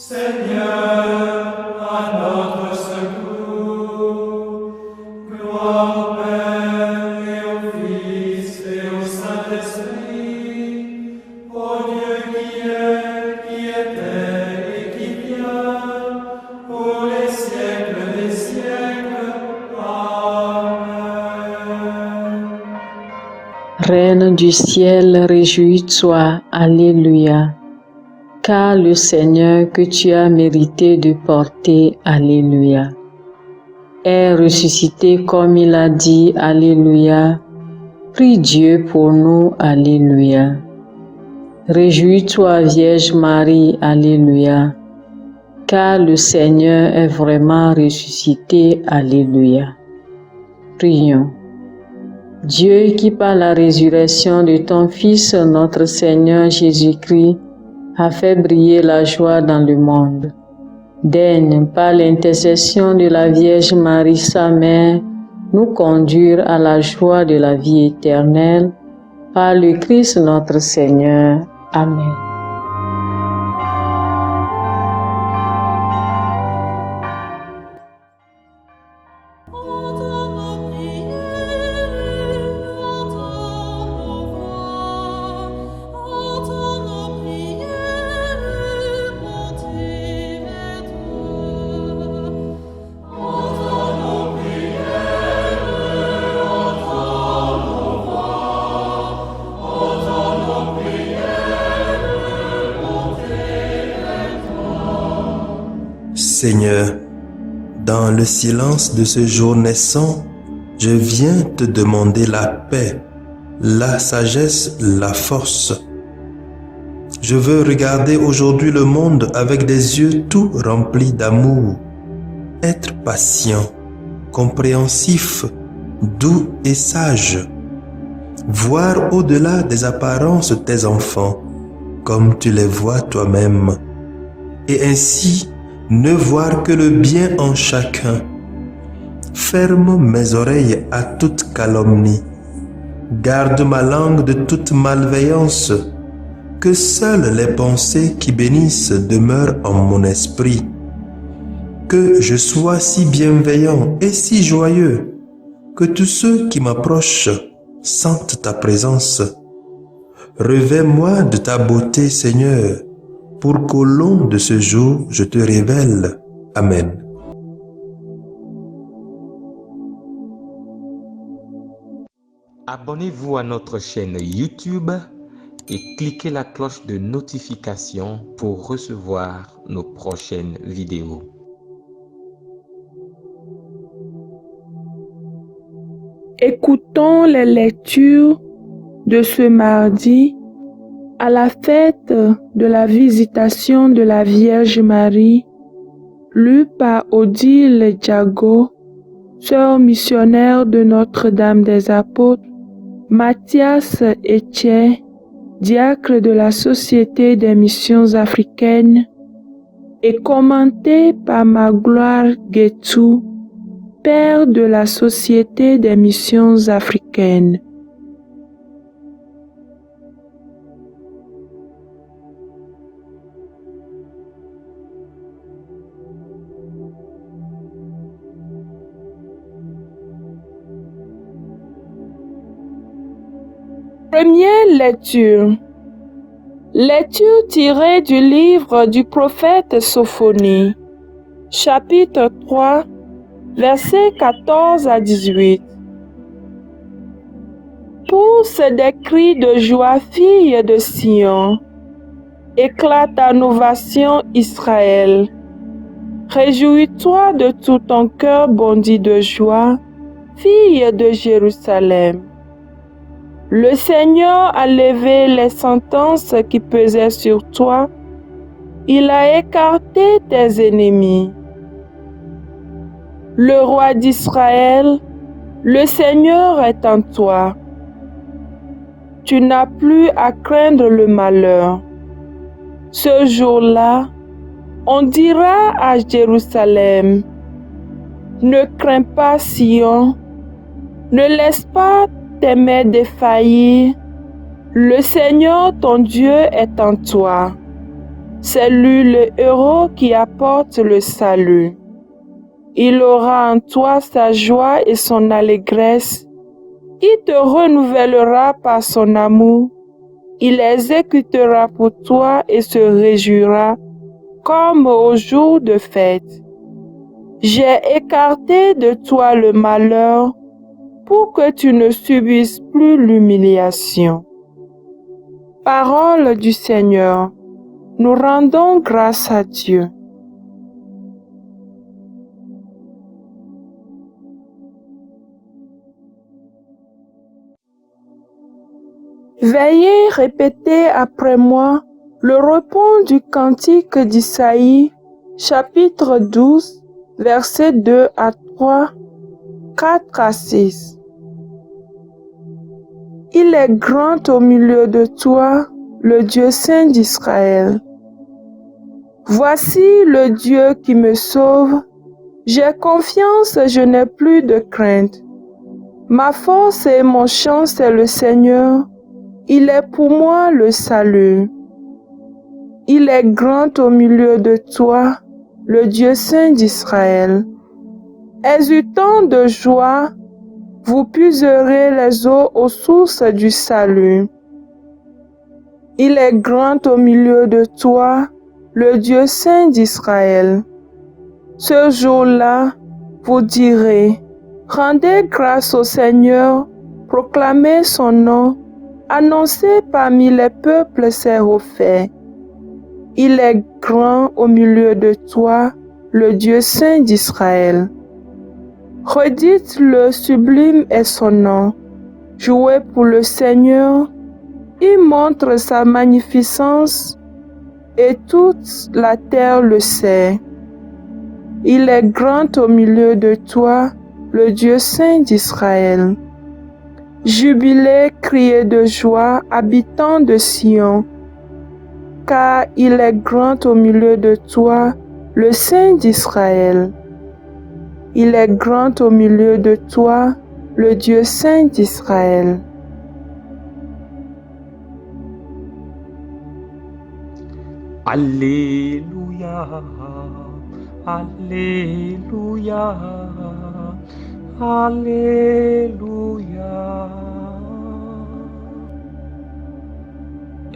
Seigneur, à notre secours. Gloire au Père et au Fils et au Saint-Esprit, au Dieu qui est, qui était et qui vient, pour les siècles des siècles. Amen. Reine du ciel, réjouis-toi, Alléluia. Car le Seigneur que tu as mérité de porter, Alléluia, est ressuscité comme il a dit, Alléluia. Prie Dieu pour nous, Alléluia. Réjouis-toi, Vierge Marie, Alléluia, car le Seigneur est vraiment ressuscité, Alléluia. Prions. Dieu qui par la résurrection de ton Fils, notre Seigneur Jésus-Christ, a fait briller la joie dans le monde. Daigne, par l'intercession de la Vierge Marie, sa mère, nous conduire à la joie de la vie éternelle. Par le Christ notre Seigneur. Amen. Seigneur, dans le silence de ce jour naissant, je viens te demander la paix, la sagesse, la force. Je veux regarder aujourd'hui le monde avec des yeux tout remplis d'amour, être patient, compréhensif, doux et sage, voir au-delà des apparences tes enfants, comme tu les vois toi-même, et ainsi ne voir que le bien en chacun. Ferme mes oreilles à toute calomnie. Garde ma langue de toute malveillance. Que seules les pensées qui bénissent demeurent en mon esprit. Que je sois si bienveillant et si joyeux que tous ceux qui m'approchent sentent ta présence. Revêts-moi de ta beauté, Seigneur, pour qu'au long de ce jour, je te révèle. Amen. Abonnez-vous à notre chaîne YouTube et cliquez la cloche de notification pour recevoir nos prochaines vidéos. Écoutons les lectures de ce mardi à la fête de la Visitation de la Vierge Marie, lue par Odile Diago, sœur missionnaire de Notre-Dame des Apôtres, Mathias Etienne, diacre de la Société des Missions Africaines, et commentée par Magloire Guetou, père de la Société des Missions Africaines. Première lecture. Lecture tirée du livre du prophète Sophonie, chapitre 3, versets 14 à 18. Pousse des cris de joie, fille de Sion. Éclate ta novation, Israël. Réjouis-toi de tout ton cœur bondi de joie, fille de Jérusalem. Le Seigneur a levé les sentences qui pesaient sur toi. Il a écarté tes ennemis. Le roi d'Israël, le Seigneur est en toi. Tu n'as plus à craindre le malheur. Ce jour-là, on dira à Jérusalem, ne crains pas Sion, ne laisse pas tes mains défaillir, le Seigneur ton Dieu est en toi. C'est lui le héros qui apporte le salut. Il aura en toi sa joie et son allégresse. Il te renouvellera par son amour. Il exécutera pour toi et se réjouira comme au jour de fête. J'ai écarté de toi le malheur pour que tu ne subisses plus l'humiliation. Parole du Seigneur. Nous rendons grâce à Dieu. Veuillez répéter après moi le repos du cantique d'Isaïe, chapitre 12, versets 2 à 3, 4 à 6. Il est grand au milieu de toi, le Dieu saint d'Israël. Voici le Dieu qui me sauve. J'ai confiance, je n'ai plus de crainte. Ma force et mon chant, c'est le Seigneur. Il est pour moi le salut. Il est grand au milieu de toi, le Dieu saint d'Israël. Exultant de joie, vous puiserez les eaux aux sources du salut. Il est grand au milieu de toi, le Dieu saint d'Israël. Ce jour-là, vous direz, rendez grâce au Seigneur, proclamez son nom, annoncez parmi les peuples ses refaits. Il est grand au milieu de toi, le Dieu saint d'Israël. Redites-le, sublime est son nom. Jouez pour le Seigneur. Il montre sa magnificence et toute la terre le sait. Il est grand au milieu de toi, le Dieu saint d'Israël. Jubilez, criez de joie, habitants de Sion, car il est grand au milieu de toi, le Saint d'Israël. Il est grand au milieu de toi, le Dieu saint d'Israël. Alléluia, Alléluia, Alléluia.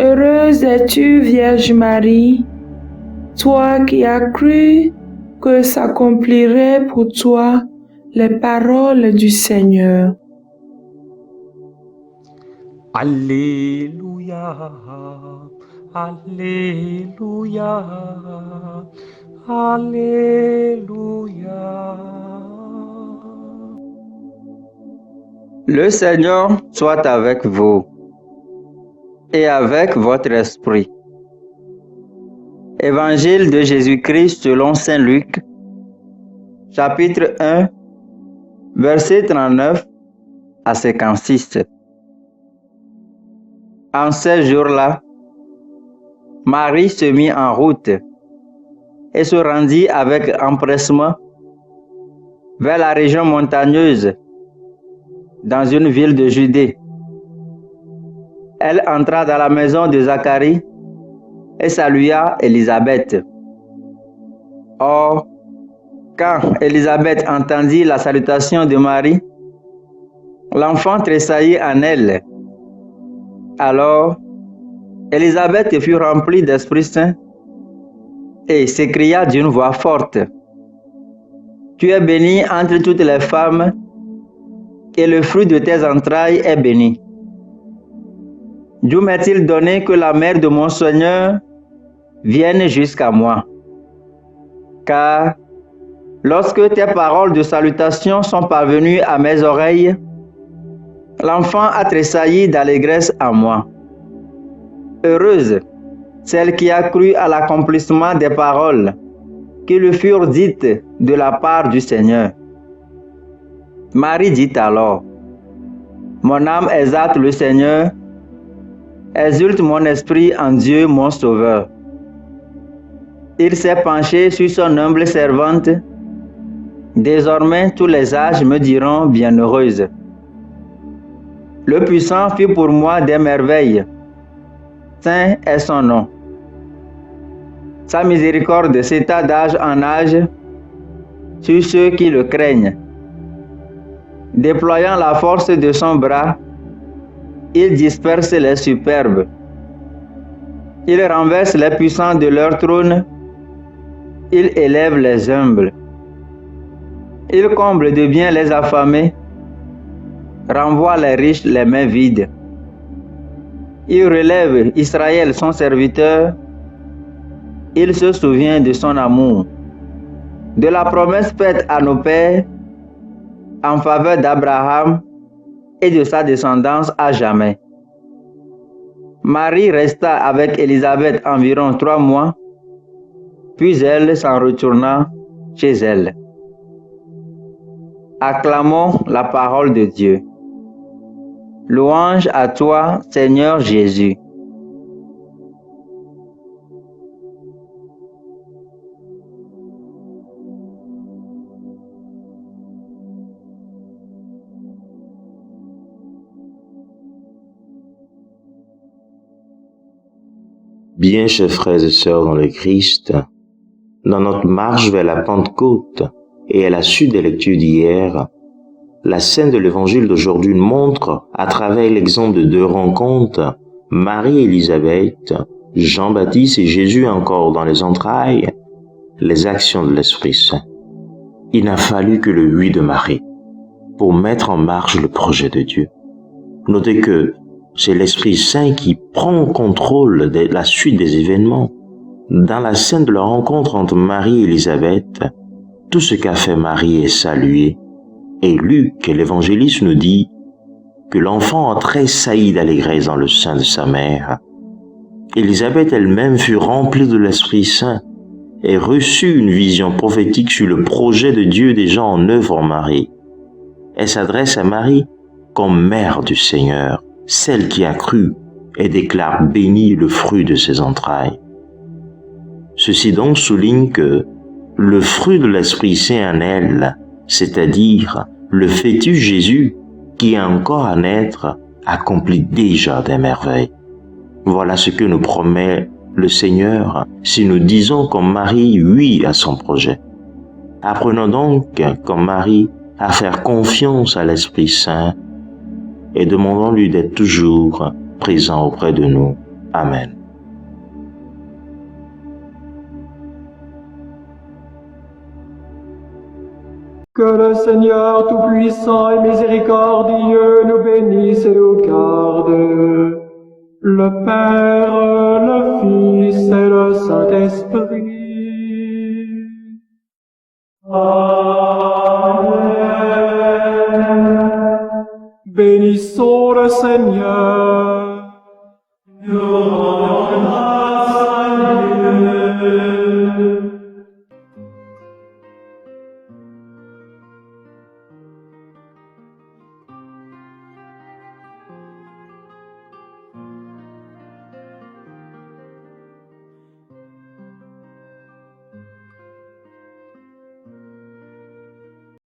Heureuse es-tu, Vierge Marie, toi qui as cru que s'accompliraient pour toi les paroles du Seigneur. Alléluia, Alléluia, Alléluia. Le Seigneur soit avec vous et avec votre esprit. Évangile de Jésus-Christ selon saint Luc, chapitre 1, versets 39 à 56. En ces jours-là, Marie se mit en route et se rendit avec empressement vers la région montagneuse, dans une ville de Judée. Elle entra dans la maison de Zacharie et salua Élisabeth. Or, quand Élisabeth entendit la salutation de Marie, l'enfant tressaillit en elle. Alors, Élisabeth fut remplie d'Esprit Saint et s'écria d'une voix forte, « Tu es bénie entre toutes les femmes, et le fruit de tes entrailles est béni. D'où m'est-il donné que la mère de mon Seigneur vienne jusqu'à moi? Car lorsque tes paroles de salutation sont parvenues à mes oreilles, l'enfant a tressailli d'allégresse en moi. Heureuse celle qui a cru à l'accomplissement des paroles qui lui furent dites de la part du Seigneur. » Marie dit alors, « Mon âme exalte le Seigneur, exulte mon esprit en Dieu mon Sauveur. Il s'est penché sur son humble servante. Désormais tous les âges me diront bienheureuse. Le Puissant fit pour moi des merveilles. Saint est son nom. Sa miséricorde s'étend d'âge en âge sur ceux qui le craignent. Déployant la force de son bras, il disperse les superbes. Il renverse les puissants de leur trône. Il élève les humbles. Il comble de bien les affamés, renvoie les riches les mains vides. Il relève Israël son serviteur. Il se souvient de son amour, de la promesse faite à nos pères en faveur d'Abraham et de sa descendance à jamais. Marie resta avec Élisabeth environ 3 mois, puis elle s'en retourna chez elle. Acclamons la parole de Dieu. Louange à toi, Seigneur Jésus. Bien, chers frères et sœurs dans le Christ, dans notre marche vers la Pentecôte et à la suite des lectures d'hier, la scène de l'évangile d'aujourd'hui montre, à travers l'exemple de 2 rencontres, Marie et Élisabeth, Jean-Baptiste et Jésus encore dans les entrailles, les actions de l'Esprit Saint. Il n'a fallu que le oui de Marie pour mettre en marche le projet de Dieu. Notez que c'est l'Esprit Saint qui prend contrôle de la suite des événements. Dans la scène de la rencontre entre Marie et Élisabeth, tout ce qu'a fait Marie est salué. Et Luc, l'évangéliste, nous dit que l'enfant tressaillit d'allégresse dans le sein de sa mère. Élisabeth elle-même fut remplie de l'Esprit Saint et reçut une vision prophétique sur le projet de Dieu déjà en œuvre en Marie. Elle s'adresse à Marie comme mère du Seigneur, celle qui a cru et déclare béni le fruit de ses entrailles. Ceci donc souligne que le fruit de l'Esprit Saint en elle, c'est-à-dire le fœtus Jésus qui est encore à naître, accomplit déjà des merveilles. Voilà ce que nous promet le Seigneur si nous disons comme Marie oui à son projet. Apprenons donc, comme Marie, à faire confiance à l'Esprit Saint et demandons-lui d'être toujours présent auprès de nous. Amen. Que le Seigneur Tout-Puissant et Miséricordieux nous bénisse et nous garde, le Père, le Fils et le Saint-Esprit. Amen. Bénissons le Seigneur. Nous rendons grâce à Dieu.